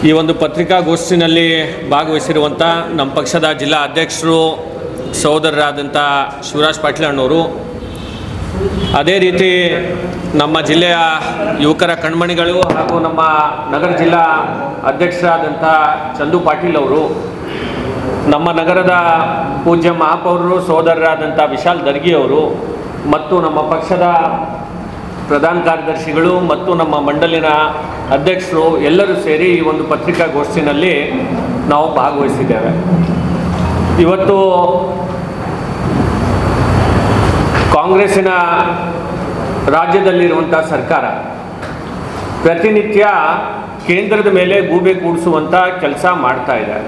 ಈ ಒಂದು ಪತ್ರಿಕಾಗೋಷ್ಠಿನಲ್ಲಿ ಭಾಗವಹಿಸಿರುವಂಥ ನಮ್ಮ ಪಕ್ಷದ ಜಿಲ್ಲಾ ಅಧ್ಯಕ್ಷರು ಸಹೋದರರಾದಂಥ ಶಿವರಾಜ್ ಪಾಟೀಲ್ ಅಣ್ಣವರು, ಅದೇ ರೀತಿ ನಮ್ಮ ಜಿಲ್ಲೆಯ ಯುವಕರ ಕಣ್ಮಣಿಗಳು ಹಾಗೂ ನಮ್ಮ ನಗರ ಜಿಲ್ಲಾ ಅಧ್ಯಕ್ಷರಾದಂಥ ಚಂದು ಪಾಟೀಲ್ ಅವರು, ನಮ್ಮ ನಗರದ ಪೂಜ್ಯ ಮಹಾಪೌರರು ಸಹೋದರರಾದಂಥ ವಿಶಾಲ್ ದರ್ಗಿ ಅವರು ಮತ್ತು ನಮ್ಮ ಪಕ್ಷದ ಪ್ರಧಾನ ಕಾರ್ಯದರ್ಶಿಗಳು ಮತ್ತು ನಮ್ಮ ಮಂಡಲಿನ ಅಧ್ಯಕ್ಷರು ಎಲ್ಲರೂ ಸೇರಿ ಈ ಒಂದು ಪತ್ರಿಕಾಗೋಷ್ಠಿನಲ್ಲಿ ನಾವು ಭಾಗವಹಿಸಿದ್ದೇವೆ. ಇವತ್ತು ಕಾಂಗ್ರೆಸ್ಸಿನ ರಾಜ್ಯದಲ್ಲಿರುವಂಥ ಸರ್ಕಾರ ಪ್ರತಿನಿತ್ಯ ಕೇಂದ್ರದ ಮೇಲೆ ಗೂಬೆ ಕೂಡಿಸುವಂಥ ಕೆಲಸ ಮಾಡ್ತಾ ಇದೆ.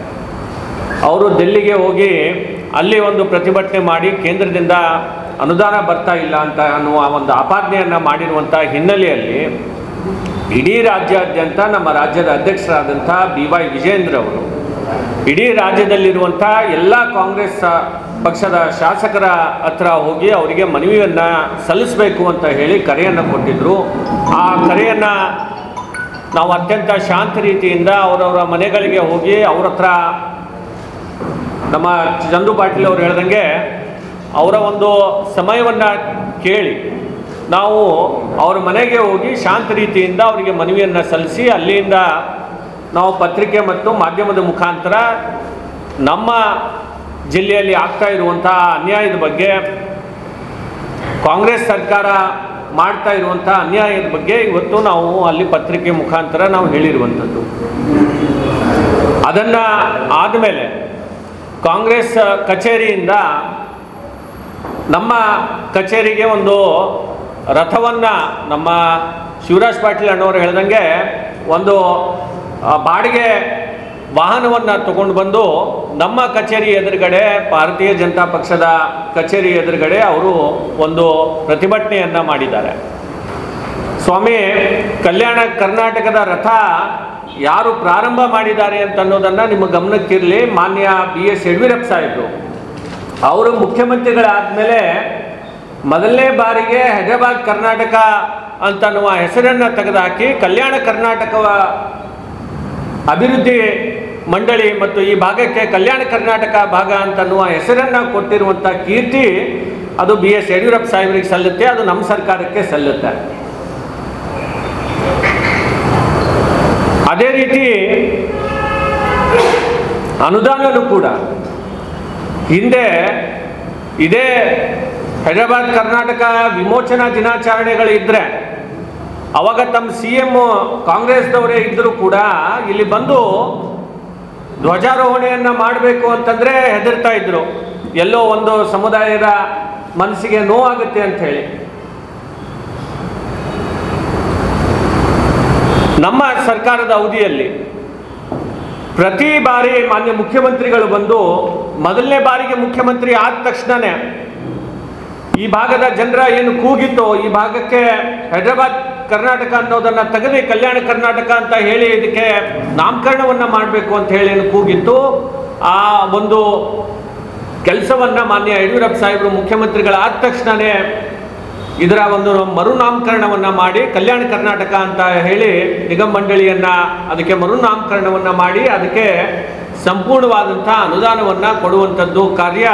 ಅವರು ದಿಲ್ಲಿಗೆ ಹೋಗಿ ಅಲ್ಲಿ ಒಂದು ಪ್ರತಿಭಟನೆ ಮಾಡಿ ಕೇಂದ್ರದಿಂದ ಅನುದಾನ ಬರ್ತಾ ಇಲ್ಲ ಅಂತ ಅನ್ನುವ ಒಂದು ಆಪಾದನೆಯನ್ನು ಮಾಡಿರುವಂಥ ಹಿನ್ನೆಲೆಯಲ್ಲಿ ಇಡೀ ರಾಜ್ಯಾದ್ಯಂತ ನಮ್ಮ ರಾಜ್ಯದ ಅಧ್ಯಕ್ಷರಾದಂಥ BY ವಿಜೇಂದ್ರ ಅವರು ಇಡೀ ರಾಜ್ಯದಲ್ಲಿರುವಂಥ ಎಲ್ಲ ಕಾಂಗ್ರೆಸ್ ಪಕ್ಷದ ಶಾಸಕರ ಹತ್ರ ಹೋಗಿ ಅವರಿಗೆ ಮನವಿಯನ್ನು ಸಲ್ಲಿಸಬೇಕು ಅಂತ ಹೇಳಿ ಕರೆಯನ್ನು ಕೊಟ್ಟಿದ್ದರು. ಆ ಕರೆಯನ್ನು ನಾವು ಅತ್ಯಂತ ಶಾಂತ ರೀತಿಯಿಂದ ಅವರವರ ಮನೆಗಳಿಗೆ ಹೋಗಿ ಅವ್ರ ಹತ್ರ ನಮ್ಮ ಚಂದು ಪಾಟೀಲ್ ಅವರು ಹೇಳ್ದಂಗೆ ಅವರ ಒಂದು ಸಮಯವನ್ನು ಕೇಳಿ ನಾವು ಅವ್ರ ಮನೆಗೆ ಹೋಗಿ ಶಾಂತ ರೀತಿಯಿಂದ ಅವರಿಗೆ ಮನವಿಯನ್ನು ಸಲ್ಲಿಸಿ ಅಲ್ಲಿಂದ ನಾವು ಪತ್ರಿಕೆ ಮತ್ತು ಮಾಧ್ಯಮದ ಮುಖಾಂತರ ನಮ್ಮ ಜಿಲ್ಲೆಯಲ್ಲಿ ಆಗ್ತಾ ಇರುವಂಥ ಅನ್ಯಾಯದ ಬಗ್ಗೆ, ಕಾಂಗ್ರೆಸ್ ಸರ್ಕಾರ ಮಾಡ್ತಾ ಇರುವಂಥ ಅನ್ಯಾಯದ ಬಗ್ಗೆ ಇವತ್ತು ನಾವು ಅಲ್ಲಿ ಪತ್ರಿಕೆ ಮುಖಾಂತರ ನಾವು ಹೇಳಿರುವಂಥದ್ದು. ಅದನ್ನು ಆದಮೇಲೆ ಕಾಂಗ್ರೆಸ್ ಕಚೇರಿಯಿಂದ ನಮ್ಮ ಕಚೇರಿಗೆ ಒಂದು ರಥವನ್ನು ನಮ್ಮ ಶಿವರಾಜ್ ಪಾಟೀಲ್ ಅಣ್ಣವರು ಹೇಳ್ದಂಗೆ ಒಂದು ಬಾಡಿಗೆ ವಾಹನವನ್ನು ತಗೊಂಡು ಬಂದು ನಮ್ಮ ಕಚೇರಿ ಎದುರುಗಡೆ, ಭಾರತೀಯ ಜನತಾ ಪಕ್ಷದ ಕಚೇರಿ ಎದುರುಗಡೆ ಅವರು ಒಂದು ಪ್ರತಿಭಟನೆಯನ್ನು ಮಾಡಿದ್ದಾರೆ. ಸ್ವಾಮಿ, ಕಲ್ಯಾಣ ಕರ್ನಾಟಕದ ರಥ ಯಾರು ಪ್ರಾರಂಭ ಮಾಡಿದ್ದಾರೆ ಅಂತ ಅನ್ನೋದನ್ನು ನಿಮ್ಮ ಗಮನಕ್ಕಿರಲಿ. ಮಾನ್ಯ BS ಯಡಿಯೂರಪ್ಪ ಸಾಹೇಬರು ಅವರು ಮುಖ್ಯಮಂತ್ರಿಗಳಾದಮೇಲೆ ಮೊದಲನೇ ಬಾರಿಗೆ ಹೈದರಾಬಾದ್ ಕರ್ನಾಟಕ ಅಂತನ್ನುವ ಹೆಸರನ್ನು ತೆಗೆದುಹಾಕಿ ಕಲ್ಯಾಣ ಕರ್ನಾಟಕವ ಅಭಿವೃದ್ಧಿ ಮಂಡಳಿ ಮತ್ತು ಈ ಭಾಗಕ್ಕೆ ಕಲ್ಯಾಣ ಕರ್ನಾಟಕ ಭಾಗ ಅಂತನ್ನುವ ಹೆಸರನ್ನು ಕೊಟ್ಟಿರುವಂಥ ಕೀರ್ತಿ ಅದು BS ಯಡಿಯೂರಪ್ಪ ಸಾಹೇಬರಿಗೆ ಸಲ್ಲುತ್ತೆ, ಅದು ನಮ್ಮ ಸರ್ಕಾರಕ್ಕೆ ಸಲ್ಲುತ್ತೆ. ಅದೇ ರೀತಿ ಅನುದಾನವೂ ಕೂಡ ಹಿಂದೆ ಇದೇ ಹೈದರಾಬಾದ್ ಕರ್ನಾಟಕ ವಿಮೋಚನಾ ದಿನಾಚರಣೆಗಳಿದ್ದರೆ ಅವಾಗ ತಮ್ಮ CM ಕಾಂಗ್ರೆಸ್ದವರೇ ಇದ್ದರೂ ಕೂಡ ಇಲ್ಲಿ ಬಂದು ಧ್ವಜಾರೋಹಣೆಯನ್ನು ಮಾಡಬೇಕು ಅಂತಂದರೆ ಹೆದರ್ತಾ ಇದ್ರು, ಎಲ್ಲೋ ಒಂದು ಸಮುದಾಯದ ಮನಸ್ಸಿಗೆ ನೋವಾಗುತ್ತೆ ಅಂಥೇಳಿ. ನಮ್ಮ ಸರ್ಕಾರದ ಅವಧಿಯಲ್ಲಿ ಪ್ರತಿ ಬಾರಿ ಮಾನ್ಯ ಮುಖ್ಯಮಂತ್ರಿಗಳು ಬಂದು ಮೊದಲನೇ ಬಾರಿಗೆ ಮುಖ್ಯಮಂತ್ರಿ ಆದ ತಕ್ಷಣವೇ ಈ ಭಾಗದ ಜನರ ಏನು ಕೂಗಿತ್ತು, ಈ ಭಾಗಕ್ಕೆ ಹೈದರಾಬಾದ್ ಕರ್ನಾಟಕ ಅನ್ನೋದನ್ನು ತೆಗೆದು ಕಲ್ಯಾಣ ಕರ್ನಾಟಕ ಅಂತ ಹೇಳಿ ಇದಕ್ಕೆ ನಾಮಕರಣವನ್ನು ಮಾಡಬೇಕು ಅಂತ ಹೇಳಿ ಏನು ಕೂಗಿತ್ತು, ಆ ಒಂದು ಕೆಲಸವನ್ನು ಮಾನ್ಯ ಯಡಿಯೂರಪ್ಪ ಸಾಹೇಬರು ಮುಖ್ಯಮಂತ್ರಿಗಳಾದ ತಕ್ಷಣವೇ ಇದರ ಒಂದು ಮರುನಾಮಕರಣವನ್ನು ಮಾಡಿ ಕಲ್ಯಾಣ ಕರ್ನಾಟಕ ಅಂತ ಹೇಳಿ ನಿಗಮ ಮಂಡಳಿಯನ್ನು ಅದಕ್ಕೆ ಮರುನಾಮಕರಣವನ್ನು ಮಾಡಿ ಅದಕ್ಕೆ ಸಂಪೂರ್ಣವಾದಂಥ ಅನುದಾನವನ್ನು ಕೊಡುವಂಥದ್ದು ಕಾರ್ಯ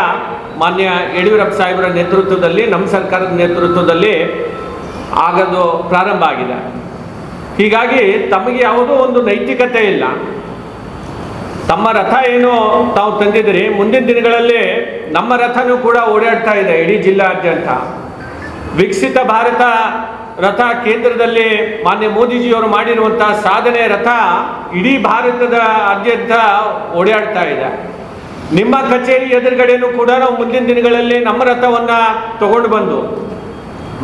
ಮಾನ್ಯ ಯಡಿಯೂರಪ್ಪ ಸಾಹೇಬರ ನೇತೃತ್ವದಲ್ಲಿ, ನಮ್ಮ ಸರ್ಕಾರದ ನೇತೃತ್ವದಲ್ಲಿ ಆಗೋದು ಪ್ರಾರಂಭ ಆಗಿದೆ. ಹೀಗಾಗಿ ತಮಗೆ ಯಾವುದೋ ಒಂದು ನೈತಿಕತೆ ಇಲ್ಲ. ತಮ್ಮ ರಥ ಏನು ತಾವು ತಂದಿದ್ದೀರಿ, ಮುಂದಿನ ದಿನಗಳಲ್ಲಿ ನಮ್ಮ ರಥನೂ ಕೂಡ ಓಡಾಡ್ತಾ ಇದೆ ಇಡೀ ಜಿಲ್ಲಾದ್ಯಂತ. ವಿಕಸಿತ ಭಾರತ ರಥ ಕೇಂದ್ರದಲ್ಲಿ ಮಾನ್ಯ ಮೋದಿಜಿಯವರು ಮಾಡಿರುವಂಥ ಸಾಧನೆ ರಥ ಇಡೀ ಭಾರತದ ಆದ್ಯಂತ ಓಡಾಡ್ತಾ ಇದೆ. ನಿಮ್ಮ ಕಚೇರಿ ಎದುರುಗಡೆನೂ ಕೂಡ ನಾವು ಮುಂದಿನ ದಿನಗಳಲ್ಲಿ ನಮ್ಮ ರಥವನ್ನು ತಗೊಂಡು ಬಂದು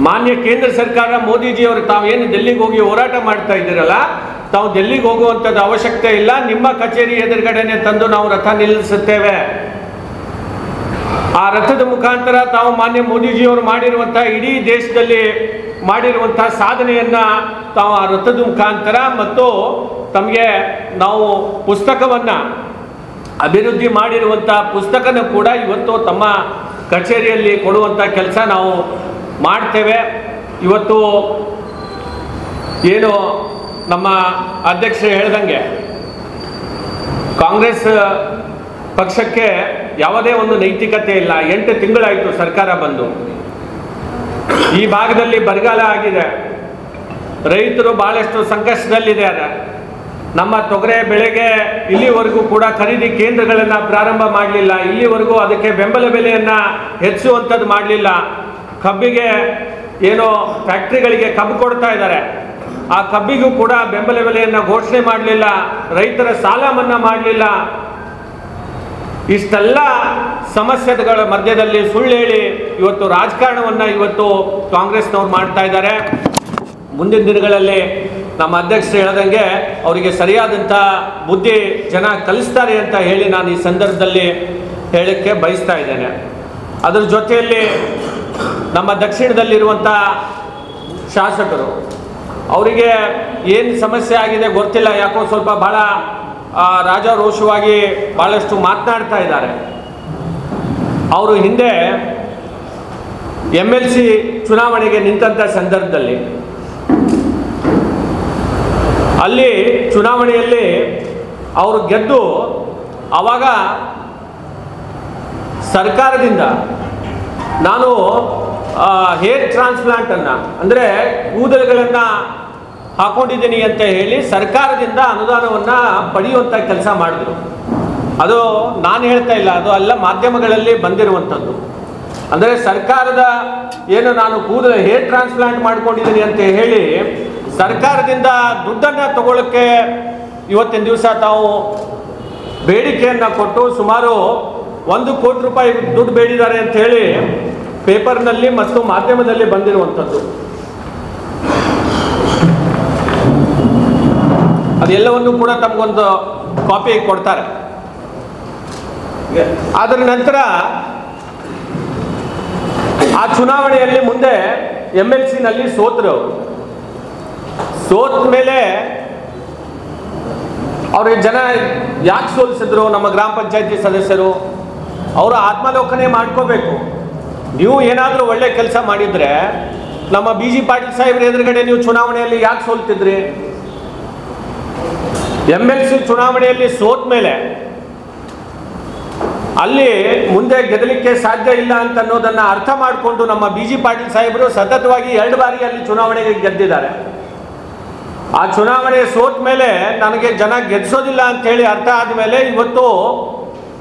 ಮಾನ್ಯ ಕೇಂದ್ರ ಸರ್ಕಾರ ಮೋದಿಜಿಯವರು ತಾವೇನು ಡೆಲ್ಲಿಗೆ ಹೋಗಿ ಹೋರಾಟ ಮಾಡ್ತಾ ಇದ್ದೀರಲ್ಲ, ತಾವು ಡೆಲ್ಲಿಗೆ ಹೋಗುವಂಥದ್ದು ಅವಶ್ಯಕತೆ ಇಲ್ಲ, ನಿಮ್ಮ ಕಚೇರಿ ಎದುರುಗಡೆನೆ ತಂದು ನಾವು ರಥ ನಿಲ್ಲಿಸುತ್ತೇವೆ. ಆ ರಥದ ಮುಖಾಂತರ ತಾವು ಮಾನ್ಯ ಮೋದಿಜಿಯವರು ಮಾಡಿರುವಂಥ ಇಡೀ ದೇಶದಲ್ಲಿ ಮಾಡಿರುವಂಥ ಸಾಧನೆಯನ್ನು ತಾವು ಆ ರಥದ ಮುಖಾಂತರ ಮತ್ತು ತಮಗೆ ನಾವು ಪುಸ್ತಕವನ್ನು ಅಭಿವೃದ್ಧಿ ಮಾಡಿರುವಂಥ ಪುಸ್ತಕನೂ ಕೂಡ ಇವತ್ತು ತಮ್ಮ ಕಚೇರಿಯಲ್ಲಿ ಕೊಡುವಂಥ ಕೆಲಸ ನಾವು ಮಾಡ್ತೇವೆ. ಇವತ್ತು ಏನು ನಮ್ಮ ಅಧ್ಯಕ್ಷರು ಹೇಳ್ದಂಗೆ ಕಾಂಗ್ರೆಸ್ ಪಕ್ಷಕ್ಕೆ ಯಾವುದೇ ಒಂದು ನೈತಿಕತೆ ಇಲ್ಲ. 8 ತಿಂಗಳಾಯಿತು ಸರ್ಕಾರ ಬಂದು. ಈ ಭಾಗದಲ್ಲಿ ಬರಗಾಲ ಆಗಿದೆ, ರೈತರು ಬಹಳಷ್ಟು ಸಂಕಷ್ಟದಲ್ಲಿದ್ದಾರೆ. ನಮ್ಮ ತೊಗರೆ ಬೆಳೆಗೆ ಇಲ್ಲಿವರೆಗೂ ಕೂಡ ಖರೀದಿ ಕೇಂದ್ರಗಳನ್ನು ಪ್ರಾರಂಭ ಮಾಡಲಿಲ್ಲ. ಇಲ್ಲಿವರೆಗೂ ಅದಕ್ಕೆ ಬೆಂಬಲ ಬೆಲೆಯನ್ನು ಹೆಚ್ಚಿಸುವಂಥದ್ದು ಮಾಡಲಿಲ್ಲ. ಕಬ್ಬಿಗೆ ಏನೋ ಫ್ಯಾಕ್ಟ್ರಿಗಳಿಗೆ ಕಬ್ಬು ಕೊಡ್ತಾ ಇದ್ದಾರೆ, ಆ ಕಬ್ಬಿಗೂ ಕೂಡ ಬೆಂಬಲ ಬೆಲೆಯನ್ನು ಘೋಷಣೆ ಮಾಡಲಿಲ್ಲ. ರೈತರ ಸಾಲ ಮನ್ನಾ ಮಾಡಲಿಲ್ಲ. ಇಷ್ಟೆಲ್ಲ ಸಮಸ್ಯೆಗಳ ಮಧ್ಯದಲ್ಲಿ ಸುಳ್ಳು ಹೇಳಿ ಇವತ್ತು ರಾಜಕಾರಣವನ್ನು ಇವತ್ತು ಕಾಂಗ್ರೆಸ್ನವ್ರು ಮಾಡ್ತಾ ಇದ್ದಾರೆ. ಮುಂದಿನ ದಿನಗಳಲ್ಲಿ ನಮ್ಮ ಅಧ್ಯಕ್ಷರು ಹೇಳದಂಗೆ ಅವರಿಗೆ ಸರಿಯಾದಂಥ ಬುದ್ಧಿ ಜನ ಕಲಿಸ್ತಾರೆ ಅಂತ ಹೇಳಿ ನಾನು ಈ ಸಂದರ್ಭದಲ್ಲಿ ಹೇಳಕ್ಕೆ ಬಯಸ್ತಾ ಇದ್ದೇನೆ. ಅದರ ಜೊತೆಯಲ್ಲಿ ನಮ್ಮ ದಕ್ಷಿಣದಲ್ಲಿರುವಂಥ ಶಾಸಕರು, ಅವರಿಗೆ ಏನು ಸಮಸ್ಯೆ ಆಗಿದೆ ಗೊತ್ತಿಲ್ಲ, ಯಾಕೋ ಸ್ವಲ್ಪ ಭಾಳ ರಾಜಾರೋಷವಾಗಿ ಭಾಳಷ್ಟು ಮಾತನಾಡ್ತಾ ಇದ್ದಾರೆ. ಅವರು ಹಿಂದೆ MLC ಚುನಾವಣೆಗೆ ನಿಂತಹ ಸಂದರ್ಭದಲ್ಲಿ ಅಲ್ಲಿ ಚುನಾವಣೆಯಲ್ಲಿ ಅವರು ಗೆದ್ದು ಆವಾಗ ಸರ್ಕಾರದಿಂದ ನಾನು ಹೇರ್ ಟ್ರಾನ್ಸ್ಪ್ಲಾಂಟನ್ನು ಅಂದರೆ ಕೂದಲುಗಳನ್ನು ಹಾಕೊಂಡಿದ್ದೀನಿ ಅಂತ ಹೇಳಿ ಸರ್ಕಾರದಿಂದ ಅನುದಾನವನ್ನು ಪಡೆಯುವಂಥ ಕೆಲಸ ಮಾಡಿದ್ರು. ಅದು ನಾನು ಹೇಳ್ತಾ ಇಲ್ಲ, ಅದು ಎಲ್ಲ ಮಾಧ್ಯಮಗಳಲ್ಲಿ ಬಂದಿರುವಂಥದ್ದು. ಅಂದರೆ ಸರ್ಕಾರದ ಏನು ನಾನು ಹೇರ್ ಟ್ರಾನ್ಸ್ಪ್ಲಾಂಟ್ ಮಾಡ್ಕೊಂಡಿದ್ದೀನಿ ಅಂತ ಹೇಳಿ ಸರ್ಕಾರದಿಂದ ದುಡ್ಡನ್ನು ತಗೊಳ್ಳೋಕ್ಕೆ ಇವತ್ತಿನ ದಿವಸ ತಾವು ಬೇಡಿಕೆಯನ್ನು ಕೊಟ್ಟು ಸುಮಾರು 1 ಕೋಟಿ ರೂಪಾಯಿ ದುಡ್ಡು ಬೇಡಿದ್ದಾರೆ ಅಂತ ಹೇಳಿ ಪೇಪರ್ನಲ್ಲಿ ಮತ್ತು ಮಾಧ್ಯಮದಲ್ಲಿ ಬಂದಿರುವಂಥದ್ದು. ಅದೆಲ್ಲವನ್ನು ಕೂಡ ತಮಗೊಂದು ಕಾಪಿ ಕೊಡ್ತಾರೆ. ಅದರ ನಂತರ ಆ ಚುನಾವಣೆಯಲ್ಲಿ ಮುಂದೆ MLC-ನಲ್ಲಿ ಸೋತರು. ಸೋತ ಮೇಲೆ ಅವ್ರಿಗೆ ಜನ ಯಾಕೆ ಸೋಲಿಸಿದ್ರು, ನಮ್ಮ ಗ್ರಾಮ ಪಂಚಾಯತಿ ಸದಸ್ಯರು ಅವರು ಆತ್ಮಾವಲೋಕನೆ ಮಾಡ್ಕೋಬೇಕು. ನೀವು ಏನಾದರೂ ಒಳ್ಳೆ ಕೆಲಸ ಮಾಡಿದರೆ ನಮ್ಮ BG ಪಾಟೀಲ್ ಸಾಹೇಬ್ರ ಎದುರುಗಡೆ ನೀವು ಚುನಾವಣೆಯಲ್ಲಿ ಯಾಕೆ ಸೋಲ್ತಿದ್ರಿ? MLC ಚುನಾವಣೆಯಲ್ಲಿ ಸೋತ ಮೇಲೆ ಅಲ್ಲಿ ಮುಂದೆ ಗೆಲ್ಲಲಿಕ್ಕೆ ಸಾಧ್ಯ ಇಲ್ಲ ಅಂತ ಅನ್ನೋದನ್ನು ಅರ್ಥ ಮಾಡಿಕೊಂಡು ನಮ್ಮ BG ಪಾಟೀಲ್ ಸಾಹೇಬರು ಸತತವಾಗಿ 2 ಬಾರಿ ಅಲ್ಲಿ ಚುನಾವಣೆಗೆ ಗೆದ್ದಿದ್ದಾರೆ. ಆ ಚುನಾವಣೆ ಸೋತ ಮೇಲೆ ನನಗೆ ಜನ ಗೆಲ್ಲಿಸೋದಿಲ್ಲ ಅಂತ ಹೇಳಿ ಅರ್ಥ ಆದಮೇಲೆ ಇವತ್ತು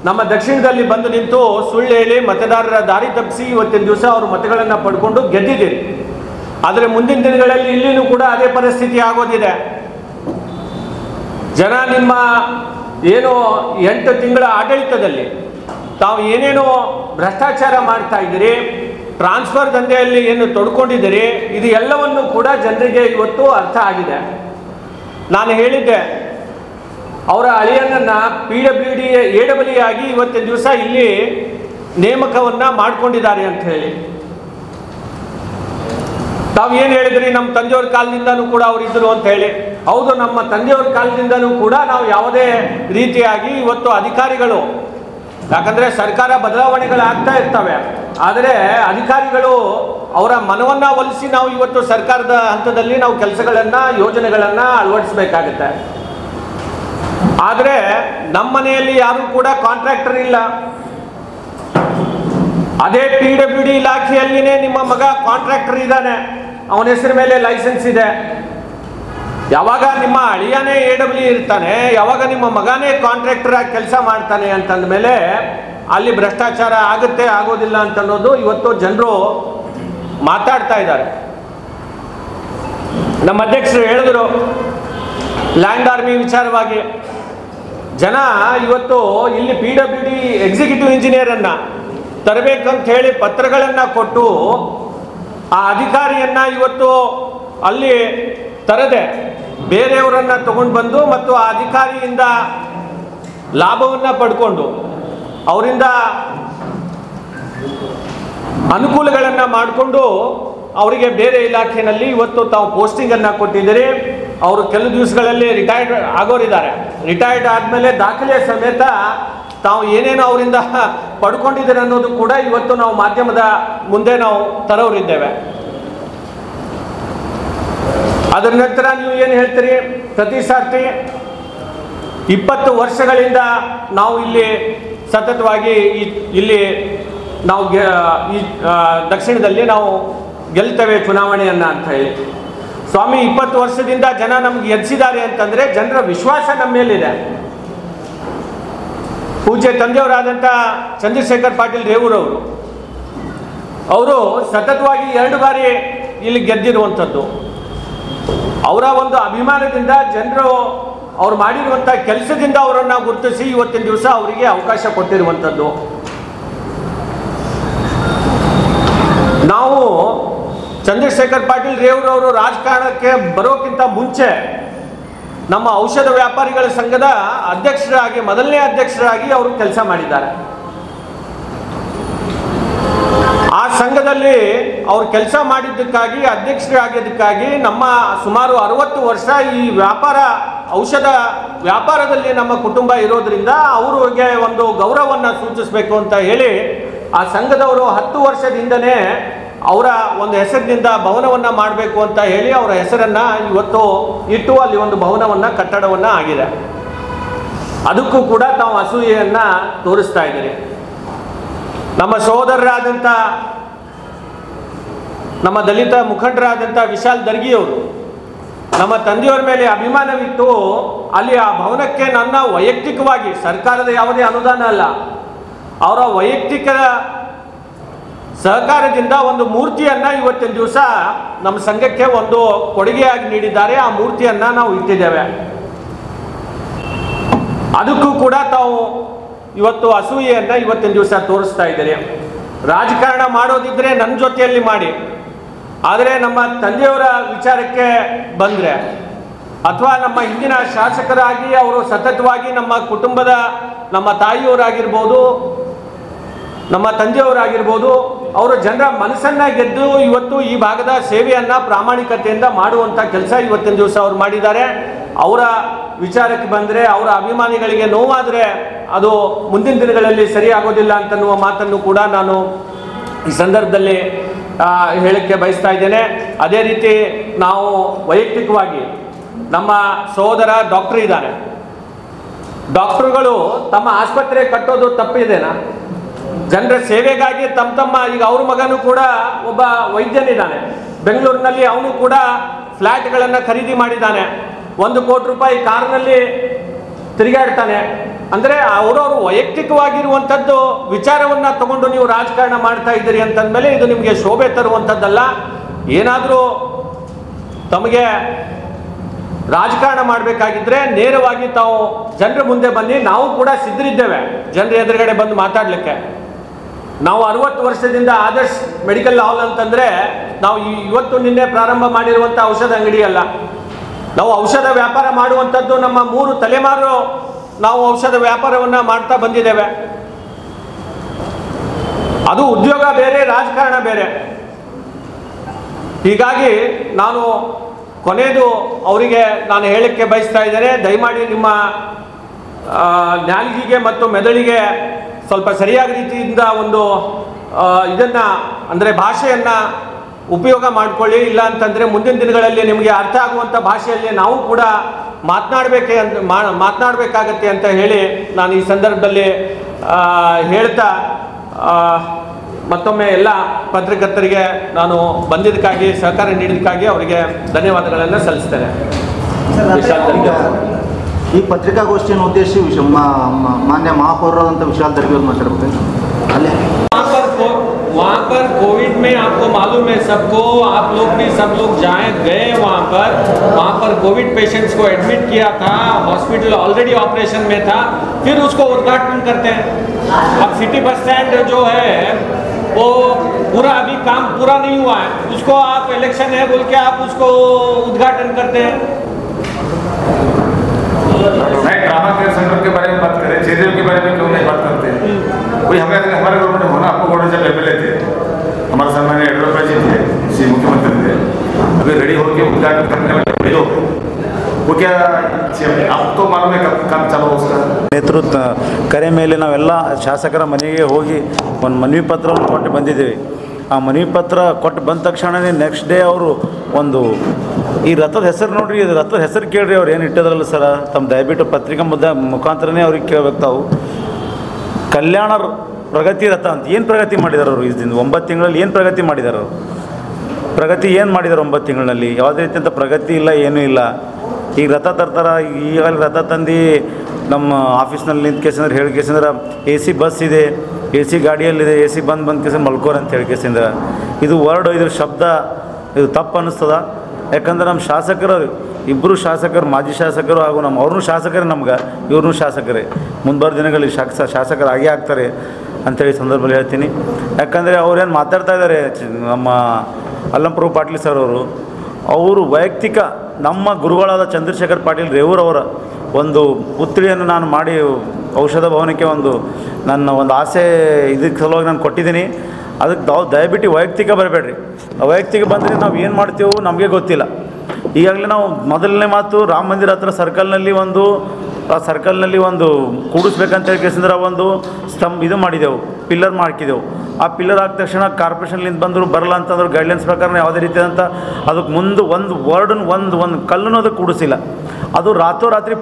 ನಮ್ಮ ದಕ್ಷಿಣದಲ್ಲಿ ಬಂದು ನಿಂತು ಸುಳ್ಳು ಹೇಳಿ ಮತದಾರರ ದಾರಿ ತಪ್ಪಿಸಿ ಇವತ್ತಿನ ದಿವಸ ಅವರು ಮತಗಳನ್ನು ಪಡ್ಕೊಂಡು ಗೆದ್ದಿದ್ದೀರಿ. ಆದರೆ ಮುಂದಿನ ದಿನಗಳಲ್ಲಿ ಇಲ್ಲಿನೂ ಕೂಡ ಅದೇ ಪರಿಸ್ಥಿತಿ ಆಗೋದಿದೆ. ಜನ ನಿಮ್ಮ ಏನು 8 ತಿಂಗಳ ಆಡಳಿತದಲ್ಲಿ ತಾವು ಏನೇನೋ ಭ್ರಷ್ಟಾಚಾರ ಮಾಡ್ತಾ ಇದ್ದೀರಿ, ಟ್ರಾನ್ಸ್ಫರ್ ದಂಧೆಯಲ್ಲಿ ಏನು ತೊಡ್ಕೊಂಡಿದ್ದೀರಿ, ಇದು ಎಲ್ಲವನ್ನು ಕೂಡ ಜನರಿಗೆ ಇವತ್ತು ಅರ್ಥ ಆಗಿದೆ. ನಾನು ಹೇಳಿದ್ದೆ, ಅವರ ಅಳಿಯನನ್ನು PWD AWE ಆಗಿ ಇವತ್ತಿನ ದಿವಸ ಇಲ್ಲಿ ನೇಮಕವನ್ನು ಮಾಡ್ಕೊಂಡಿದ್ದಾರೆ ಅಂತ ಹೇಳಿ ತಾವು ಏನು ಹೇಳಿದ್ರಿ, ನಮ್ಮ ತಂದೆಯವ್ರ ಕಾಲದಿಂದನೂ ಕೂಡ ಅವರು ಇದ್ದರು ಅಂತ ಹೇಳಿ. ಹೌದು, ನಮ್ಮ ತಂದೆಯವ್ರ ಕಾಲದಿಂದನೂ ಕೂಡ ನಾವು ಯಾವುದೇ ರೀತಿಯಾಗಿ ಇವತ್ತು ಅಧಿಕಾರಿಗಳು, ಯಾಕಂದರೆ ಸರ್ಕಾರ ಬದಲಾವಣೆಗಳಾಗ್ತಾ ಇರ್ತವೆ, ಆದರೆ ಅಧಿಕಾರಿಗಳು ಅವರ ಮನವನ್ನು ಒಲಿಸಿ ನಾವು ಇವತ್ತು ಸರ್ಕಾರದ ಹಂತದಲ್ಲಿ ನಾವು ಕೆಲಸಗಳನ್ನು ಯೋಜನೆಗಳನ್ನು ಅಳವಡಿಸಬೇಕಾಗುತ್ತೆ. ಆದರೆ ನಮ್ಮ ಮನೆಯಲ್ಲಿ ಯಾರೂ ಕೂಡ ಕಾಂಟ್ರಾಕ್ಟರ್ ಇಲ್ಲ. ಅದೇ PWD ಇಲಾಖೆಯಲ್ಲಿನೇ ನಿಮ್ಮ ಮಗ ಕಾಂಟ್ರಾಕ್ಟರ್ ಇದ್ದಾನೆ, ಅವನ ಹೆಸರು ಮೇಲೆ ಲೈಸೆನ್ಸ್ ಇದೆ. ಯಾವಾಗ ನಿಮ್ಮ ಅಳಿಯನೇ AWE ಇರ್ತಾನೆ, ಯಾವಾಗ ನಿಮ್ಮ ಮಗನೇ ಕಾಂಟ್ರಾಕ್ಟರ್ ಆಗಿ ಕೆಲಸ ಮಾಡ್ತಾನೆ ಅಂತಂದಮೇಲೆ ಅಲ್ಲಿ ಭ್ರಷ್ಟಾಚಾರ ಆಗುತ್ತೆ ಆಗೋದಿಲ್ಲ ಅಂತನ್ನೋದು ಇವತ್ತು ಜನರು ಮಾತಾಡ್ತಾ ಇದ್ದಾರೆ. ನಮ್ಮ ಅಧ್ಯಕ್ಷರು ಹೇಳಿದ್ರು ಲ್ಯಾಂಡ್ ಆರ್ಮಿ ವಿಚಾರವಾಗಿ. ಜನ ಇವತ್ತು ಇಲ್ಲಿ PWD ಎಕ್ಸಿಕ್ಯೂಟಿವ್ ಇಂಜಿನಿಯರನ್ನು ತರಬೇಕಂತ ಹೇಳಿ ಪತ್ರಗಳನ್ನು ಕೊಟ್ಟು ಆ ಅಧಿಕಾರಿಯನ್ನು ಇವತ್ತು ಅಲ್ಲಿ ತರದೆ ಬೇರೆಯವರನ್ನು ತಗೊಂಡು ಬಂದು ಮತ್ತು ಆ ಅಧಿಕಾರಿಯಿಂದ ಲಾಭವನ್ನು ಪಡ್ಕೊಂಡು ಅವರಿಂದ ಅನುಕೂಲಗಳನ್ನು ಮಾಡಿಕೊಂಡು ಅವರಿಗೆ ಬೇರೆ ಇಲಾಖೆಯಲ್ಲಿ ಇವತ್ತು ತಾವು ಪೋಸ್ಟಿಂಗನ್ನು ಕೊಟ್ಟಿದ್ದೀರಿ. ಅವರು ಕೆಲವು ದಿವಸಗಳಲ್ಲಿ ರಿಟೈರ್ಡ್ ಆಗೋರಿದ್ದಾರೆ. ರಿಟೈರ್ಡ್ ಆದಮೇಲೆ ದಾಖಲೆ ಸಮೇತ ತಾವು ಏನೇನು ಅವರಿಂದ ಪಡ್ಕೊಂಡಿದ್ದೀರಿ ಅನ್ನೋದು ಕೂಡ ಇವತ್ತು ನಾವು ಮಾಧ್ಯಮದ ಮುಂದೆ ನಾವು ತರೋರಿದ್ದೇವೆ. ಅದರ ನಂತರ ನೀವು ಏನು ಹೇಳ್ತೀರಿ, ಪ್ರತಿ ಸಾರ್ತಿ 20 ವರ್ಷಗಳಿಂದ ನಾವು ಇಲ್ಲಿ ಸತತವಾಗಿ ಇಲ್ಲಿ ನಾವು ಈ ದಕ್ಷಿಣದಲ್ಲಿ ನಾವು ಗೆಲ್ತೇವೆ ಚುನಾವಣೆಯನ್ನು ಅಂತ ಹೇಳಿ. ಸ್ವಾಮಿ 20 ವರ್ಷದಿಂದ ಜನ ನಮ್ಗೆ ಎದ್ಸಿದ್ದಾರೆ ಅಂತಂದರೆ ಜನರ ವಿಶ್ವಾಸ ನಮ್ಮ ಮೇಲಿದೆ. ಪೂಜ್ಯ ತಂದೆಯವರಾದಂಥ ಚಂದ್ರಶೇಖರ್ ಪಾಟೀಲ್ ರೇವೂರವರು ಅವರು ಸತತವಾಗಿ 2 ಬಾರಿ ಇಲ್ಲಿ ಗೆದ್ದಿರುವಂಥದ್ದು. ಅವರ ಒಂದು ಅಭಿಮಾನದಿಂದ ಜನರು ಅವ್ರು ಮಾಡಿರುವಂಥ ಕೆಲಸದಿಂದ ಅವರನ್ನು ಗುರುತಿಸಿ ಇವತ್ತಿನ ದಿವಸ ಅವರಿಗೆ ಅವಕಾಶ ಕೊಟ್ಟಿರುವಂಥದ್ದು. ನಾವು ಚಂದ್ರಶೇಖರ್ ಪಾಟೀಲ್ ರೇವೂರವರು ರಾಜಕಾರಣಕ್ಕೆ ಬರೋಕ್ಕಿಂತ ಮುಂಚೆ ನಮ್ಮ ಔಷಧ ವ್ಯಾಪಾರಿಗಳ ಸಂಘದ ಅಧ್ಯಕ್ಷರಾಗಿ ಮೊದಲನೇ ಅಧ್ಯಕ್ಷರಾಗಿ ಅವರು ಕೆಲಸ ಮಾಡಿದ್ದಾರೆ. ಆ ಸಂಘದಲ್ಲಿ ಅವರು ಕೆಲಸ ಮಾಡಿದ್ದಕ್ಕಾಗಿ ಅಧ್ಯಕ್ಷರಾಗಿದ್ದಕ್ಕಾಗಿ ನಮ್ಮ ಸುಮಾರು 60 ವರ್ಷ ಈ ಔಷಧ ವ್ಯಾಪಾರದಲ್ಲಿ ನಮ್ಮ ಕುಟುಂಬ ಇರೋದ್ರಿಂದ ಅವರಿಗೆ ಒಂದು ಗೌರವವನ್ನು ಸೂಚಿಸಬೇಕು ಅಂತ ಹೇಳಿ ಆ ಸಂಘದವರು 10 ವರ್ಷದಿಂದನೇ ಅವರ ಒಂದು ಹೆಸರಿನಿಂದ ಭವನವನ್ನು ಮಾಡಬೇಕು ಅಂತ ಹೇಳಿ ಅವರ ಹೆಸರನ್ನು ಇವತ್ತು ಇಟ್ಟು ಅಲ್ಲಿ ಒಂದು ಭವನವನ್ನು ಕಟ್ಟಡವನ್ನು ಆಗಿದೆ. ಅದಕ್ಕೂ ಕೂಡ ತಾವು ಅಸೂಯೆಯನ್ನು ತೋರಿಸ್ತಾ ಇದ್ದೀರಿ. ನಮ್ಮ ಸಹೋದರರಾದಂಥ ನಮ್ಮ ದಲಿತ ಮುಖಂಡರಾದಂಥ ವಿಶಾಲ್ ದರ್ಗಿಯವರು ನಮ್ಮ ತಂದೆಯವರ ಮೇಲೆ ಅಭಿಮಾನವಿತ್ತು. ಅಲ್ಲಿ ಆ ಭವನಕ್ಕೆ ನನ್ನ ವೈಯಕ್ತಿಕವಾಗಿ ಸರ್ಕಾರದ ಯಾವುದೇ ಅನುದಾನ ಅಲ್ಲ, ಅವರ ವೈಯಕ್ತಿಕ ಸಹಕಾರದಿಂದ ಒಂದು ಮೂರ್ತಿಯನ್ನು ಇವತ್ತಿನ ದಿವಸ ನಮ್ಮ ಸಂಘಕ್ಕೆ ಒಂದು ಕೊಡುಗೆಯಾಗಿ ನೀಡಿದ್ದಾರೆ. ಆ ಮೂರ್ತಿಯನ್ನು ನಾವು ಇಟ್ಟಿದ್ದೇವೆ. ಅದಕ್ಕೂ ಕೂಡ ತಾವು ಇವತ್ತು ಅಸೂಯೆಯನ್ನು ಇವತ್ತಿನ ದಿವಸ ತೋರಿಸ್ತಾ ಇದ್ದೀರಿ. ರಾಜಕಾರಣ ಮಾಡೋದಿದ್ರೆ ನನ್ನ ಜೊತೆಯಲ್ಲಿ ಮಾಡಿ, ಆದರೆ ನಮ್ಮ ತಂದೆಯವರ ವಿಚಾರಕ್ಕೆ ಬಂದರೆ ಅಥವಾ ನಮ್ಮ ಹಿಂದಿನ ಶಾಸಕರಾಗಿ ಅವರು ಸತತವಾಗಿ ನಮ್ಮ ಕುಟುಂಬದ ನಮ್ಮ ತಾಯಿಯವರಾಗಿರ್ಬೋದು, ನಮ್ಮ ತಂದೆಯವರಾಗಿರ್ಬೋದು, ಅವರು ಜನರ ಮನಸ್ಸನ್ನು ಗೆದ್ದು ಇವತ್ತು ಈ ಭಾಗದ ಸೇವೆಯನ್ನು ಪ್ರಾಮಾಣಿಕತೆಯಿಂದ ಮಾಡುವಂಥ ಕೆಲಸ ಇವತ್ತಿನ ದಿವಸ ಅವರು ಮಾಡಿದ್ದಾರೆ. ಅವರ ವಿಚಾರಕ್ಕೆ ಬಂದರೆ ಅವರ ಅಭಿಮಾನಿಗಳಿಗೆ ನೋವಾದರೆ ಅದು ಮುಂದಿನ ದಿನಗಳಲ್ಲಿ ಸರಿಯಾಗೋದಿಲ್ಲ ಅಂತನ್ನುವ ಮಾತನ್ನು ಕೂಡ ನಾನು ಈ ಸಂದರ್ಭದಲ್ಲಿ ಹೇಳಕ್ಕೆ ಬಯಸ್ತಾ ಇದ್ದೇನೆ. ಅದೇ ರೀತಿ ನಾವು ವೈಯಕ್ತಿಕವಾಗಿ ನಮ್ಮ ಸಹೋದರ ಡಾಕ್ಟರ್ ಇದ್ದಾರೆ. ಡಾಕ್ಟರ್ಗಳು ತಮ್ಮ ಆಸ್ಪತ್ರೆ ಕಟ್ಟೋದು ತಪ್ಪಿದೆನಾ? ಜನರ ಸೇವೆಗಾಗಿ ತಮ್ಮ ಈಗ ಅವ್ರ ಮಗನೂ ಕೂಡ ಒಬ್ಬ ವೈದ್ಯನಿದ್ದಾನೆ ಬೆಂಗಳೂರಿನಲ್ಲಿ. ಅವನು ಕೂಡ ಫ್ಲ್ಯಾಟ್ಗಳನ್ನು ಖರೀದಿ ಮಾಡಿದ್ದಾನೆ, 1 ಕೋಟಿ ರೂಪಾಯಿ ಕಾರ್ನಲ್ಲಿ ತಿರುಗಾಡ್ತಾನೆ. ಅಂದರೆ ಅವರವರು ವೈಯಕ್ತಿಕವಾಗಿರುವಂಥದ್ದು ವಿಚಾರವನ್ನು ತಗೊಂಡು ನೀವು ರಾಜಕಾರಣ ಮಾಡ್ತಾ ಇದ್ದೀರಿ ಅಂತಂದಮೇಲೆ ಇದು ನಿಮಗೆ ಶೋಭೆ ತರುವಂಥದ್ದಲ್ಲ. ಏನಾದರೂ ತಮಗೆ ರಾಜಕಾರಣ ಮಾಡಬೇಕಾಗಿದ್ದರೆ ನೇರವಾಗಿ ತಾವು ಜನರ ಮುಂದೆ ಬನ್ನಿ. ನಾವು ಕೂಡ ಸಿದ್ಧರಿದ್ದೇವೆ ಜನರ ಎದುರುಗಡೆ ಬಂದು ಮಾತಾಡಲಿಕ್ಕೆ. ನಾವು 60 ವರ್ಷದಿಂದ ಆದರ್ಶ್ ಮೆಡಿಕಲ್ ಹಾಲ್ ಅಂತಂದರೆ ನಾವು ಇವತ್ತು ನಿನ್ನೆ ಪ್ರಾರಂಭ ಮಾಡಿರುವಂಥ ಔಷಧ ಅಂಗಡಿ ಅಲ್ಲ. ನಾವು ಔಷಧ ವ್ಯಾಪಾರ ಮಾಡುವಂಥದ್ದು ನಮ್ಮ 3 ತಲೆಮಾರು ನಾವು ಔಷಧ ವ್ಯಾಪಾರವನ್ನು ಮಾಡ್ತಾ ಬಂದಿದ್ದೇವೆ. ಅದು ಉದ್ಯೋಗ ಬೇರೆ, ರಾಜಕಾರಣ ಬೇರೆ. ಹೀಗಾಗಿ ನಾನು ಕೊನೆಯದು ಅವರಿಗೆ ನಾನು ಹೇಳಕ್ಕೆ ಬಯಸ್ತಾ ಇದ್ದೇನೆ, ದಯಮಾಡಿ ನಿಮ್ಮ ನಾಲಿಗೆಗೆ ಮತ್ತು ಮೆದುಳಿಗೆ ಸ್ವಲ್ಪ ಸರಿಯಾದ ರೀತಿಯಿಂದ ಒಂದು ಇದನ್ನು ಅಂದರೆ ಭಾಷೆಯನ್ನು ಉಪಯೋಗ ಮಾಡಿಕೊಳ್ಳಿ. ಇಲ್ಲ ಅಂತಂದರೆ ಮುಂದಿನ ದಿನಗಳಲ್ಲಿ ನಿಮಗೆ ಅರ್ಥ ಆಗುವಂಥ ಭಾಷೆಯಲ್ಲಿ ನಾವು ಕೂಡ ಮಾತನಾಡಬೇಕಾಗತ್ತೆ ಅಂತ ಹೇಳಿ ನಾನು ಈ ಸಂದರ್ಭದಲ್ಲಿ ಹೇಳ್ತಾ ಮತ್ತೊಮ್ಮೆ ಎಲ್ಲ ಪತ್ರಕರ್ತರಿಗೆ ನಾನು ಬಂದಿದ್ದಕ್ಕಾಗಿ ಸಹಕಾರ ನೀಡಿದ್ದಕ್ಕಾಗಿ ಅವರಿಗೆ ಧನ್ಯವಾದಗಳನ್ನು ಸಲ್ಲಿಸ್ತೇನೆ. ಈ ಪತ್ರಿಕಾಗೋಷ್ಠಿಯನ್ನು ಉದ್ದೇಶಿಸಿ ಮಾನ್ಯ ಮಹಾಪೌರರಾದಂಥ ವಿಶಾಲ್ ದರ್ಗಿ ಅವರು ಮಾತಾಡಬೇಕು. ಅಲ್ಲೇ वहाँ पर कोविड में आपको मालूम है सबको, आप लोग भी सब लोग गए वहाँ पर कोविड पेशेंट्स को एडमिट किया था, हॉस्पिटल ऑलरेडी ऑपरेशन में था, फिर उसको उद्घाटन करते हैं. अब सिटी बस स्टैंड जो है वो पूरा अभी काम पूरा नहीं हुआ है, उसको आप इलेक्शन है बोल के आप उसको उद्घाटन करते हैं. ड्रामा के सेंटर के बारे में बात करें, चेहरे के बारे में क्यों नहीं बात करते? कोई हमारे गवर्नमेंट में होना, आपको गवर्नमेंट जब एमएलए थे, हमारे सामने येडियुरप्पा जी थे, श्री मुख्यमंत्री थे, अभी रेडी होकर उद्घाटन करने वाले रेडी हो गए. वो क्या आपको तो मालूम है कब काम चालू उसका ನೇತೃತ್ವ ಕರೆ ಮೇಲೆ ನಾವೆಲ್ಲ ಶಾಸಕರ ಮನೆಗೆ ಹೋಗಿ ಒಂದು ಮನವಿ ಪತ್ರವನ್ನು ಕೊಟ್ಟು ಬಂದಿದ್ದೇವೆ. ಆ ಮನವಿ ಪತ್ರ ಕೊಟ್ಟು ಬಂದ ತಕ್ಷಣವೇ ನೆಕ್ಸ್ಟ್ ಡೇ ಅವರು ಒಂದು ಈ ರಥದ ಹೆಸರು ನೋಡ್ರಿ, ಇದು ರಥದ ಹೆಸರು ಕೇಳ್ರಿ. ಅವ್ರು ಏನು ಇಟ್ಟಿದ್ರಲ್ಲ ಸರ, ತಮ್ಮ ದಯವಿಟ್ಟು ಪತ್ರಿಕಾ ಮುಖಾಂತರನೇ ಅವ್ರಿಗೆ ಕೇಳಬೇಕು ತಾವು. ಕಲ್ಯಾಣ ಪ್ರಗತಿ ರಥ ಅಂತ ಏನು ಪ್ರಗತಿ ಮಾಡಿದಾರೆ ಅವರು? ಇದರಿಂದ 9 ತಿಂಗಳಲ್ಲಿ ಏನು ಪ್ರಗತಿ ಮಾಡಿದಾರೆ ಅವರು? ಪ್ರಗತಿ ಏನು ಮಾಡಿದ್ದಾರೆ 9 ತಿಂಗಳಲ್ಲಿ? ಯಾವುದೇ ರೀತಿಯಂಥ ಪ್ರಗತಿ ಇಲ್ಲ, ಏನೂ ಇಲ್ಲ. ಈಗ ರಥ ತರ್ತಾರೆ, ಈಗಾಗಲೇ ರಥ ತಂದು ನಮ್ಮ ಆಫೀಸ್ನಲ್ಲಿ ನಿಂತು ಕೇಸಂದ್ರೆ ಹೇಳಿ ಕೇಸಂದ್ರೆ AC ಬಸ್ ಇದೆ, AC ಗಾಡಿಯಲ್ಲಿದೆ, AC ಬಂದು ಕೇಸಂದ್ರೆ ಮಲ್ಕೋರಿ ಅಂತ ಹೇಳಿ ಕೇಸಂದ್ರೆ ಇದು ವರ್ಡ್, ಇದ್ರ ಶಬ್ದ ಇದು ತಪ್ಪು ಅನ್ನಿಸ್ತದ. ಯಾಕಂದ್ರೆ ನಮ್ಮ ಶಾಸಕರು ಇಬ್ಬರು ಶಾಸಕರು, ಮಾಜಿ ಶಾಸಕರು ಹಾಗೂ ಅವ್ರನ್ನೂ ಶಾಸಕರೇ, ನಮ್ಗೆ ಇವ್ರನ್ನೂ ಶಾಸಕರೇ. ಮುಂಬರುವ ದಿನಗಳಲ್ಲಿ ಶಾಸಕರು ಆಗೇ ಆಗ್ತಾರೆ ಅಂಥೇಳಿ ಸಂದರ್ಭದಲ್ಲಿ ಹೇಳ್ತೀನಿ. ಯಾಕಂದರೆ ಅವ್ರೇನು ಮಾತಾಡ್ತಾ ಇದ್ದಾರೆ ನಮ್ಮ ಅಲ್ಲಂಪ್ರಭು ಪಾಟೀಲ್ ಸರ್ ಅವರು ವೈಯಕ್ತಿಕ ನಮ್ಮ ಗುರುಗಳಾದ ಚಂದ್ರಶೇಖರ್ ಪಾಟೀಲ್ ರೇವೂರವರ ಒಂದು ಪುತ್ರಿಯನ್ನು ನಾನು ಮಾಡಿ ಔಷಧ ಭವನಕ್ಕೆ ನನ್ನ ಒಂದು ಆಸೆ ಇದಕ್ಕೆ ಸಲುವಾಗಿ ನಾನು ಕೊಟ್ಟಿದ್ದೀನಿ. ಅದಕ್ಕೆ ದಯವಿಟ್ಟು ವೈಯಕ್ತಿಕ ಬರಬೇಡ್ರಿ. ವೈಯಕ್ತಿಕ ಬಂದರೆ ನಾವು ಏನು ಮಾಡ್ತೀವೋ ನಮಗೆ ಗೊತ್ತಿಲ್ಲ. ಈಗಾಗಲೇ ನಾವು ಮೊದಲನೇ ಮಾತು ರಾಮ ಮಂದಿರ ಹತ್ರ ಸರ್ಕಲ್ನಲ್ಲಿ ಒಂದು ಕೂಡಿಸ್ಬೇಕಂತ ಹೇಳಿ ಕೇಳಿಸಿದ್ರೆ ಒಂದು ಇದು ಮಾಡಿದೆವು, ಪಿಲ್ಲರ್ ಹಾಕಿದೆವು. ಆ ಪಿಲ್ಲರ್ ಹಾಕಿದ ತಕ್ಷಣ ಕಾರ್ಪೊರೇಷನ್ಲಿಂದ ಬಂದರು, ಬರಲ್ಲ ಅಂತಂದ್ರೆ ಗೈಡ್ಲೈನ್ಸ್ ಪ್ರಕಾರ ಯಾವುದೇ ರೀತಿಯಾದಂಥ ಅದಕ್ಕೆ ಮುಂದೆ ಒಂದು ವರ್ಡನ್ನು ಒಂದು ಕಲ್ಲನ್ನು ಅದಕ್ಕೆ ಕೂಡಿಸಿಲ್ಲ. ಅದು ರಾತ್ರೋರಾತ್ರಿ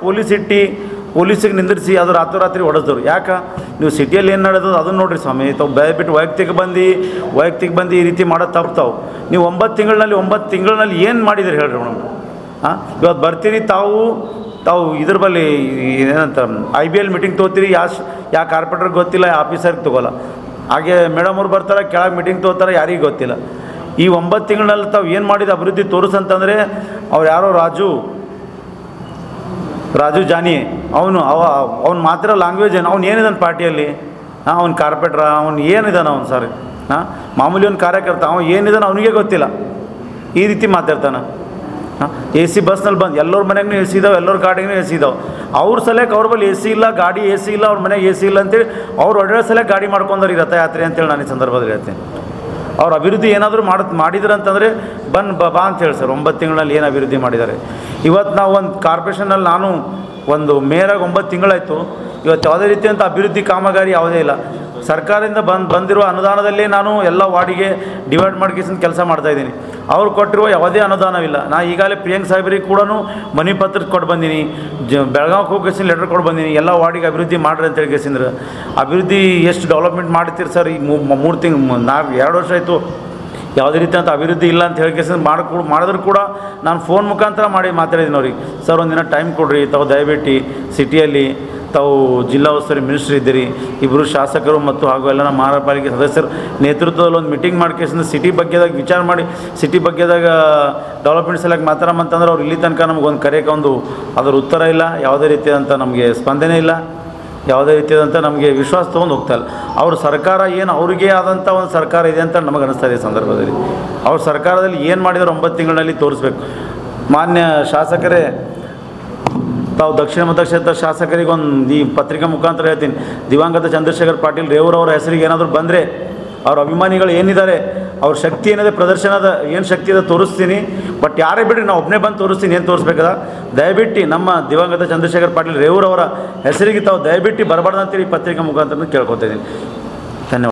ಪೊಲೀಸಿಗೆ ನಿಂದಿರಿಸಿ ಅದು ರಾತ್ರೋರಾತ್ರಿ ಹೊಡೆದವ್ರು. ಯಾಕೆ ನೀವು ಸಿಟಿಯಲ್ಲಿ ಏನು ನಡೆದು ಅದನ್ನು ನೋಡಿರಿ ಸ್ವಾಮಿ. ತಾವು ದಯವಿಟ್ಟು ವೈಯಕ್ತಿಕ ಬಂದು ಈ ರೀತಿ ಮಾಡೋದು ತಪ್ತಾವು. ನೀವು 9 ತಿಂಗಳಲ್ಲಿ ಏನು ಮಾಡಿದಿರಿ ಹೇಳ್ರಿ ಮೇಡಮ್? ಇವತ್ತು ಬರ್ತೀರಿ ತಾವು ಇದ್ರ ಬಳಿ ಏನಂತ IBL ಮೀಟಿಂಗ್ ತೊಗೋತೀರಿ, ಯಾವ ಕಾರ್ಪೊರೇಟರ್ಗೆ ಗೊತ್ತಿಲ್ಲ, ಯಾವ ಆಫೀಸರ್ಗೆ ತೊಗೋಲ್ಲ. ಹಾಗೆ ಮೇಡಮ್ ಅವ್ರು ಬರ್ತಾರೆ, ಕೆಳಗೆ ಮೀಟಿಂಗ್ ತೊಗೋತಾರೆ, ಯಾರಿಗೆ ಗೊತ್ತಿಲ್ಲ. ಈ 9 ತಿಂಗಳಲ್ಲಿ ತಾವು ಏನು ಮಾಡಿದ ಅಭಿವೃದ್ಧಿ ತೋರಿಸಂತಂದರೆ ಅವ್ರು ಯಾರೋ ರಾಜು ಜಾನಿ ಅವ್ನು ಮಾತ್ರ ಲ್ಯಾಂಗ್ವೇಜ್ ಏನು, ಅವ್ನು ಏನಿದಾನೆ ಪಾರ್ಟಿಯಲ್ಲಿ? ಅವ್ನು ಕಾರ್ಪೊರೇಟ್ರ, ಅವ್ನು ಏನಿದಾನೆ ಅವ್ನು ಸರ್? ಮಾಮೂಲಿ ಒಂದು ಕಾರ್ಯಕರ್ತ, ಅವ್ನು ಏನಿದಾನೆ ಅವನಿಗೆ ಗೊತ್ತಿಲ್ಲ. ಈ ರೀತಿ ಮಾತಾಡ್ತಾನೆ. AC ಬಸ್ನಲ್ಲಿ ಬಂದು ಎಲ್ಲರ ಮನೆಗೂ AC ಇದಾವೆ, ಎಲ್ಲರ ಗಾಡಿಗೂ AC ಇದಾವೆ. ಅವ್ರ ಸಲಕ್ಕೆ ಅವ್ರ ಬಳಿ AC ಇಲ್ಲ, ಗಾಡಿ AC ಇಲ್ಲ, ಅವ್ರ ಮನೆಗೆ AC ಇಲ್ಲ ಅಂತೇಳಿ ಅವ್ರು ಒಳ್ಳೆ ಸಲಕ್ಕೆ ಗಾಡಿ ಮಾಡ್ಕೊಂಡ್ರಿ ಈ ರಥಯಾತ್ರೆ ಅಂತೇಳಿ ನಾನು ಈ ಸಂದರ್ಭದಲ್ಲಿ ಹೇಳ್ತೀನಿ. ಅವ್ರ ಅಭಿವೃದ್ಧಿ ಏನಾದರೂ ಮಾಡಿದ್ರು ಅಂತಂದರೆ ಬಾ ಅಂತ ಹೇಳಿ ಸರ್. 9 ತಿಂಗಳಲ್ಲಿ ಏನು ಅಭಿವೃದ್ಧಿ ಮಾಡಿದ್ದಾರೆ? ಇವತ್ತು ನಾವು ಒಂದು ಕಾರ್ಪೊರೇಷನಲ್ಲಿ ನಾನು ಒಂದು ಮೇಯರಾಗಿ 9 ತಿಂಗಳಾಯಿತು. ಇವತ್ತು ಯಾವುದೇ ರೀತಿಯಂಥ ಅಭಿವೃದ್ಧಿ ಕಾಮಗಾರಿ ಯಾವುದೇ ಇಲ್ಲ. ಸರ್ಕಾರದಿಂದ ಬಂದಿರುವ ಅನುದಾನದಲ್ಲೇ ನಾನು ಎಲ್ಲ ವಾರ್ಡಿಗೆ ಡಿವೈಡ್ ಮಾಡ್ಕೇಸಿಂದ ಕೆಲಸ ಮಾಡ್ತಾಯಿದ್ದೀನಿ. ಅವ್ರು ಕೊಟ್ಟಿರುವ ಯಾವುದೇ ಅನುದಾನವಿಲ್ಲ. ನಾ ಈಗಾಗಲೇ ಪ್ರಿಯಾಂಕ್ ಸಾಹೇಬ್ರಿಗೆ ಕೂಡ ಮನಿ ಪತ್ರ ಕೊಟ್ಟು ಬಂದೀನಿ, ಬೆಳಗಾವಿಗೆ ಹೋಗಿ ಲೆಟರ್ ಕೊಟ್ಟು ಬಂದೀನಿ, ಎಲ್ಲ ವಾರ್ಡಿಗೆ ಅಭಿವೃದ್ಧಿ ಮಾಡಿರಿ ಅಂತ ಹೇಳ್ಕೇಸಿಂದ್ರೆ. ಅಭಿವೃದ್ಧಿ ಎಷ್ಟು ಡೆವಲಪ್ಮೆಂಟ್ ಮಾಡ್ತೀರಿ ಸರ್? ಈಗ 3 ತಿಂಗಳು 2 ವರ್ಷ ಆಯಿತು, ಯಾವುದೇ ರೀತಿ ಅಂತ ಅಭಿವೃದ್ಧಿ ಇಲ್ಲ ಅಂತ ಹೇಳ್ಕೇಸಿಂದ್ರೆ ಮಾಡಿದ್ರು ಕೂಡ ನಾನು ಫೋನ್ ಮುಖಾಂತರ ಮಾತಾಡಿದ್ದೀನಿ ಅವ್ರಿಗೆ. ಸರ್ ಒಂದಿನ ಟೈಮ್ ಕೊಡ್ರಿ, ತಾವು ದಯವಿಟ್ಟು ಸಿಟಿಯಲ್ಲಿ ತಾವು ಜಿಲ್ಲಾ ಉಸ್ತುವಾರಿ ಮಿನಿಸ್ಟ್ರ್ ಇದ್ದೀರಿ, ಇಬ್ಬರು ಶಾಸಕರು ಮತ್ತು ಹಾಗೂ ಎಲ್ಲ ನಮ್ಮ ಮಹಾನಗರ ಪಾಲಿಕೆ ಸದಸ್ಯರು ನೇತೃತ್ವದಲ್ಲಿ ಒಂದು ಮೀಟಿಂಗ್ ಮಾಡ್ಕೇಸಿಂದ ಸಿಟಿ ಬಗ್ಗೆದಾಗ ವಿಚಾರ ಮಾಡಿ ಸಿಟಿ ಬಗ್ಗೆದಾಗ ಡೆವಲಪ್ಮೆಂಟ್ ಸಲಕ್ಕೆ ಮಾತಾಡಂತಂದ್ರೆ ಅವ್ರು ಇಲ್ಲಿ ತನಕ ನಮಗೊಂದು ಕರೆಯೋಕೆ ಅದರ ಉತ್ತರ ಇಲ್ಲ, ಯಾವುದೇ ರೀತಿಯಾದಂಥ ನಮಗೆ ಸ್ಪಂದನೆ ಇಲ್ಲ, ಯಾವುದೇ ರೀತಿಯಾದಂಥ ನಮಗೆ ವಿಶ್ವಾಸ ತೊಗೊಂಡು ಹೋಗ್ತಾಯಿಲ್ಲ. ಅವ್ರ ಸರ್ಕಾರ ಏನು ಅವ್ರಿಗೆ ಆದಂಥ ಒಂದು ಸರ್ಕಾರ ಇದೆ ಅಂತ ನಮಗೆ ಅನ್ನಿಸ್ತಾ ಇದೆ. ಸಂದರ್ಭದಲ್ಲಿ ಅವ್ರ ಸರ್ಕಾರದಲ್ಲಿ ಏನು ಮಾಡಿದ್ರು 9 ತಿಂಗಳಲ್ಲಿ ತೋರಿಸ್ಬೇಕು. ಮಾನ್ಯ ಶಾಸಕರೇ, ತಾವು ದಕ್ಷಿಣ ಮತಕ್ಷೇತ್ರ ಶಾಸಕರಿಗೆ ಈ ಪತ್ರಿಕಾ ಮುಖಾಂತರ ಹೇಳ್ತೀನಿ, ದಿವಂಗತ ಚಂದ್ರಶೇಖರ್ ಪಾಟೀಲ್ ರೇವೂರವರ ಹೆಸರಿಗೆ ಏನಾದರೂ ಬಂದರೆ ಅವ್ರ ಅಭಿಮಾನಿಗಳು ಏನಿದ್ದಾರೆ ಅವ್ರ ಶಕ್ತಿ ಏನಿದೆ, ಪ್ರದರ್ಶನದ ಏನು ಶಕ್ತಿ ಇದೆ ತೋರಿಸ್ತೀನಿ. ಬಟ್ ಯಾರೇ ಬಿಡ್ರಿ, ನಾವು ಒಬ್ಬನೇ ಬಂದು ತೋರಿಸ್ತೀನಿ. ಏನು ತೋರಿಸ್ಬೇಕದ? ದಯವಿಟ್ಟು ನಮ್ಮ ದಿವಂಗತ ಚಂದ್ರಶೇಖರ್ ಪಾಟೀಲ್ ರೇವೂರವರ ಹೆಸರಿಗೆ ತಾವು ದಯವಿಟ್ಟು ಬರಬಾರ್ದು ಅಂತೇಳಿ ಪತ್ರಿಕಾ ಮುಖಾಂತರ ಕೇಳ್ಕೊತಾ ಇದ್ದೀನಿ.